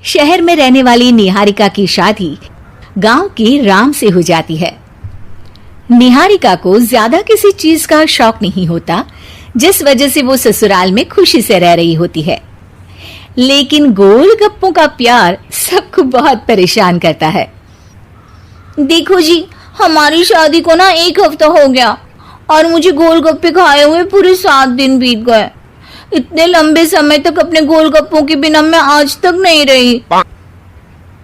शहर में रहने वाली निहारिका की शादी गांव के राम से हो जाती है। निहारिका को ज्यादा किसी चीज का शौक नहीं होता, जिस वजह से वो ससुराल में खुशी से रह रही होती है। लेकिन गोलगप्पों का प्यार सबको बहुत परेशान करता है। देखो जी, हमारी शादी को ना 1 हफ्ता हो गया और मुझे गोलगप्पे खाए हुए पूरे 7 दिन बीत गए। इतने लंबे समय तक अपने गोलगप्पों के बिना मैं आज तक नहीं रही।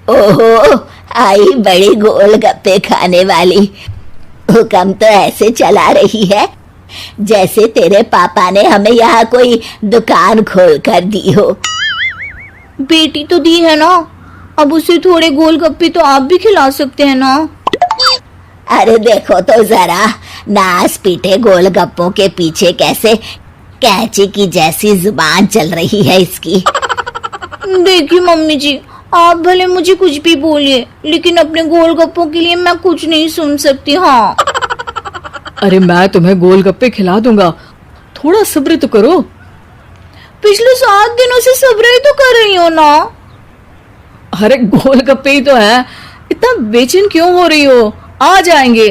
ओहो, आई बड़ी गोलगप्पे खाने वाली। हुक्म तो ऐसे चला रही है जैसे तेरे पापा ने हमें यहाँ कोई दुकान खोल कर दी हो। बेटी तो दी है ना, अब उसे थोड़े गोलगप्पे तो आप भी खिला सकते हैं ना। अरे देखो तो जरा, नास पीटे गोलगप्पों के पीछे कैसे कैंची की जैसी जुबान चल रही है इसकी। देखिए मम्मी जी, आप भले मुझे कुछ भी बोलिए, लेकिन अपने गोलगप्पों के लिए मैं कुछ नहीं सुन सकती। हाँ, अरे मैं तुम्हें गोलगप्पे खिला दूंगा, थोड़ा सब्र तो करो। पिछले 7 दिनों से सब्र ही तो कर रही हो ना। अरे गोलगप्पे ही तो है, इतना बेचैन क्यों हो रही हो? आ जाएंगे।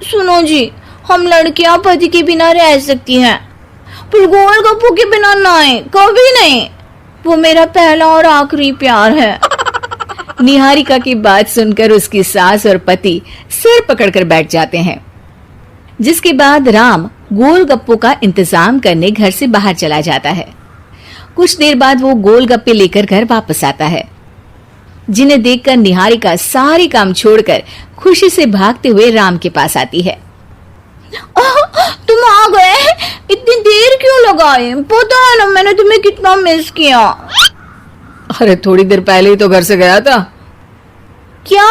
सुनो जी, हम लड़कियां पति के बिना रह सकती हैं, पर गोलगप्पों के बिना नहीं, कभी नहीं। वो मेरा पहला और आखिरी प्यार है। निहारिका की बात सुनकर उसकी सास और पति सिर पकड़कर बैठ जाते हैं। जिसके बाद राम गोलगप्पों का इंतजाम करने घर से बाहर चला जाता है। कुछ देर बाद वो गोलगप्पे लेकर घर वापस आता है, जिन्हें देखकर निहारिका सारे काम छोड़कर खुशी से भागते हुए राम के पास आती है। तुम आ गए? इतनी देर क्यों लगाए? पता है ना मैंने तुम्हें कितना मिस किया। अरे थोड़ी देर पहले ही तो घर से गया था। क्या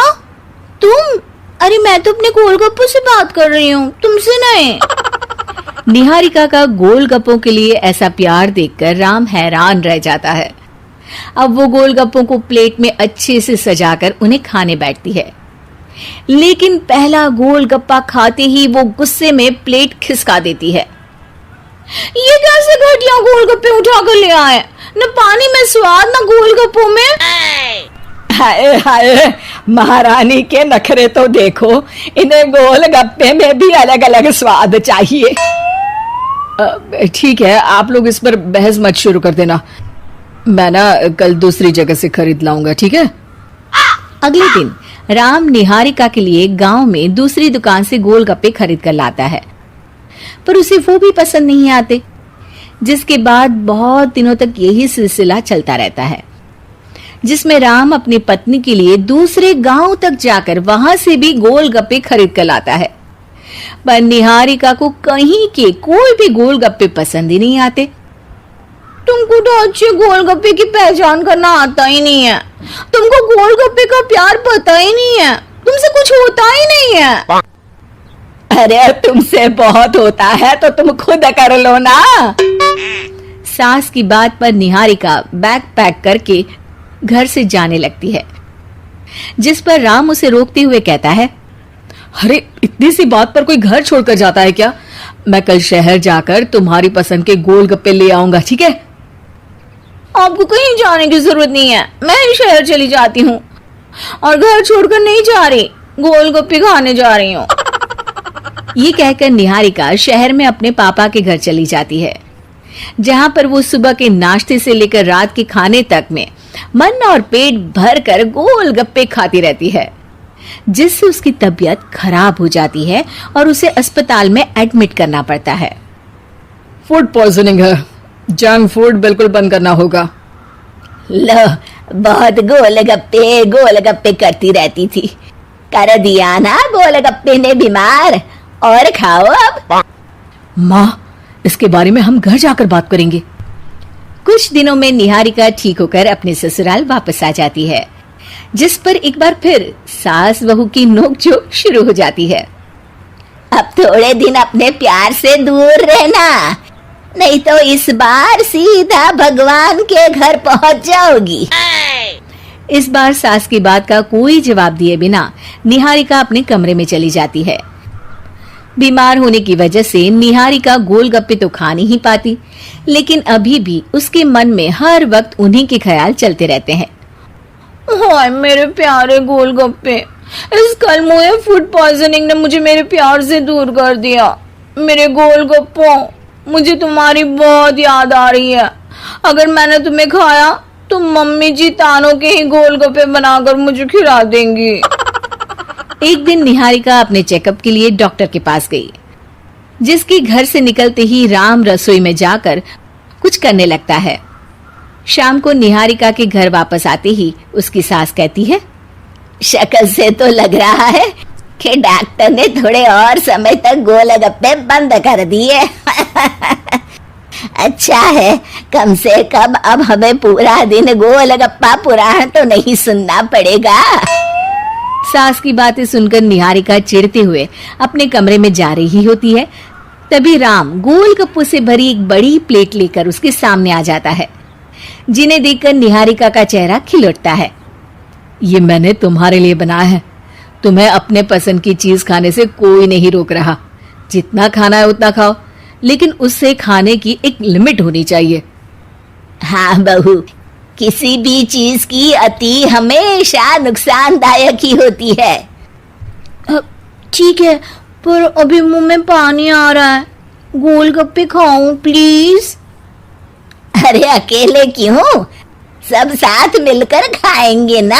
तुम? अरे मैं तो अपने गोलगप्पों से बात कर रही हूँ, तुमसे नहीं। निहारिका का गोलगप्पों के लिए ऐसा प्यार देखकर राम हैरान रह जाता है। अब वो गोलगप्पों को प्लेट में अच्छे से सजाकर उन्हें खाने बैठती है, लेकिन पहला गोलगप्पा खाते ही वो गुस्से में प्लेट खिसका देती है। ये कैसे घटिया गोलगप्पे उठा कर ले आए? न पानी में स्वाद, न गोलगप्पों में। हाय हाय, महारानी के नखरे तो देखो, इन्हें गोलगप्पे में भी अलग अलग स्वाद चाहिए। ठीक है, आप लोग इस पर बहस मत शुरू कर देना, मैं ना कल दूसरी जगह से खरीद लाऊंगा, ठीक है? अगले दिन राम निहारिका के लिए गांव में दूसरी दुकान से गोलगप्पे खरीद कर लाता है, पर उसे वो भी पसंद नहीं आते। जिसके बाद बहुत दिनों तक यही सिलसिला चलता रहता है, जिसमें राम अपनी पत्नी के लिए दूसरे गांव तक जाकर वहां से भी गोलगप्पे खरीद कर लाता है, पर निहारिका को कहीं के कोई भी गोलगप्पे पसंद ही नहीं आते। तुमको तो अच्छे गोलगप्पे की पहचान करना आता ही नहीं है। तुमको गोलगप्पे का प्यार पता ही नहीं है, तुमसे कुछ होता ही नहीं है। अरे तुमसे बहुत होता है तो तुम खुद कर लो ना। सास की बात पर निहारिका बैग पैक करके घर से जाने लगती है, जिस पर राम उसे रोकते हुए कहता है, अरे इतनी सी बात पर कोई घर छोड़कर जाता है क्या? मैं कल शहर जाकर तुम्हारी पसंद के गोलगप्पे ले आऊंगा, ठीक है? आपको कहीं जाने की जरूरत नहीं है, मैं ही शहर चली जाती हूँ और घर छोड़कर नहीं जा रही, गोलगप्पे खाने जा रही हूँ। ये कहकर निहारिका शहर में अपने पापा के घर चली जाती है, जहां पर वो सुबह के नाश्ते से लेकर रात के खाने तक में मन और पेट भर कर गोलगप्पे खाती रहती है, जिससे उसकी तबीयत खराब हो जाती है और उसे अस्पताल में एडमिट करना पड़ता है। फूड पॉइजनिंग है, जंक फूड बिल्कुल बंद करना होगा। लो, बहुत गोलगप्पे गोलगप्पे करती रहती थी, कर दिया ना गोलगप्पे ने बीमार। और खाओ अब। माँ, इसके बारे में हम घर जाकर बात करेंगे। कुछ दिनों में निहारिका ठीक होकर अपने ससुराल वापस आ जाती है, जिस पर एक बार फिर सास बहू की नोकझोंक शुरू हो जाती है। अब थोड़े दिन अपने प्यार से दूर रहना, नहीं तो इस बार सीधा भगवान के घर पहुंच जाओगी। इस बार सास की बात का कोई जवाब दिए बिना निहारिका अपने कमरे में चली जाती है। बीमार होने की वजह से निहारिका गोलगप्पे तो खा नहीं पाती, लेकिन अभी भी उसके मन में हर वक्त उन्हीं के ख्याल चलते रहते हैं। हाय मेरे प्यारे गोलगप्पे, इस कलमुए फूड पॉइजनिंग ने मुझे मेरे प्यार से दूर कर दिया। मेरे गोलगप्पों, मुझे तुम्हारी बहुत याद आ रही है। अगर मैंने तुम्हें खाया तो मम्मी जी तानों के ही गोलगप्पे बनाकर मुझे खिला देंगी। एक दिन निहारिका अपने चेकअप के लिए डॉक्टर के पास गई, जिसके घर से निकलते ही राम रसोई में जाकर कुछ करने लगता है। शाम को निहारिका के घर वापस आते ही उसकी सास कहती है, शक्ल से तो लग रहा है कि डॉक्टर ने थोड़े और समय तक गोलगप्पे बंद कर दिए। अच्छा है, कम से कम अब हमें पूरा दिन गोलगप्पा पुराण तो नहीं सुनना पड़ेगा। सास की बातें सुनकर निहारिका चिढ़ते हुए अपने कमरे में जा रही होती है। तभी राम गोलगप्पों से भरी एक बड़ी प्लेट लेकर उसके सामने आ जाता है, जिन्हें देखकर निहारिका का चेहरा खिल उठता है। ये मैंने तुम्हारे लिए बनाया है। तुम्हें अपने पसंद की चीज खाने से कोई नहीं रोक रहा। जितना खाना है उतना खाओ, लेकिन उससे खाने की एक लिमिट होनी चाहिए। हाँ बहू, किसी भी चीज की अति हमेशा नुकसानदायक ही होती है। ठीक है, पर अभी मुंह में पानी आ रहा है। गोलगप्पे खाऊं प्लीज? अरे अकेले क्यों, सब साथ मिलकर खाएंगे ना।